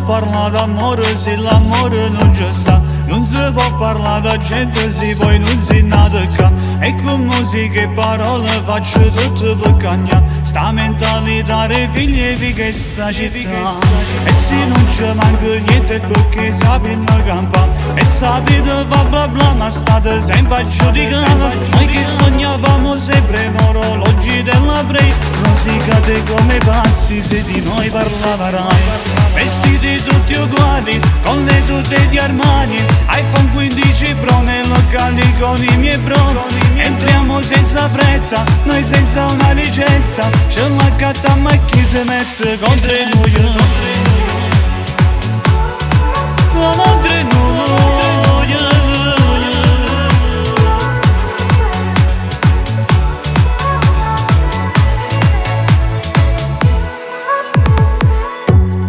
parla d'amore se l'amore non c'è sta. Non si può parlare da gente se poi non si nata. E con musica e parole faccio tutto per cagnare sta mentalità dei figli di questa città. E se non ci manca niente perché sappiamo campare e sapete fa bla bla ma state sempre a giudicare. Noi che sognavamo sempre in orologi della Bray, rosicate come pazzi se di noi parlava Rai. Vestiti tutti uguali con le tute di Armani, iPhone 15 Pro nei locali con i miei bro. Entriamo senza fretta, noi senza una licenza, ce la cattiamo e chi si mette contro noi. Contro noi.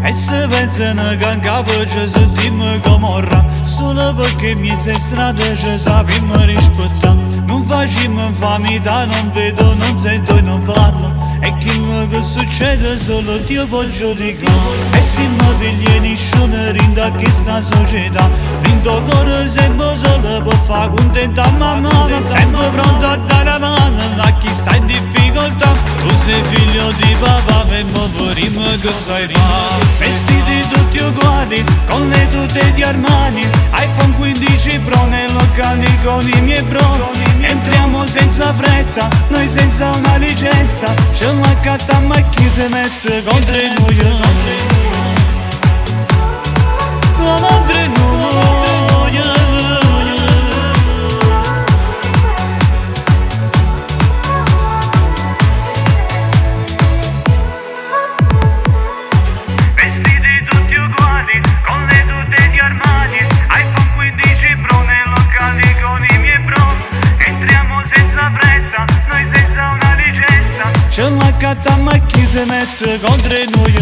E se pensano che in capo ci sentiamo Gomorra solo perché mi sei strada ci sappiamo rispettare. Non facciamo infamità, non vedo, non sento e non parlo. E quello che succede solo Dio può giudicare. E siamo figli di nessuno rinda questa società. Rindo cuore sempre solo per far contenta mamma, sempre pronto a dare la mano a chi sta in difficoltà. Tu sei figlio di papà, per moriremo che sai fare. Vestiti tutti uguali con le tute di Armani, iPhone 15 Pro nei locali con i miei bro. Entriamo senza fretta, noi senza una licenza, ce la cattiamo e chi si mette contro noi. Contro noi. Vestiti tutti uguali con le tute di Armani, iPhone 15 Pro nei locali con i miei bro. Entriamo senza fretta, noi senza una licenza, ce la cattiamo e chi si mette contro noi.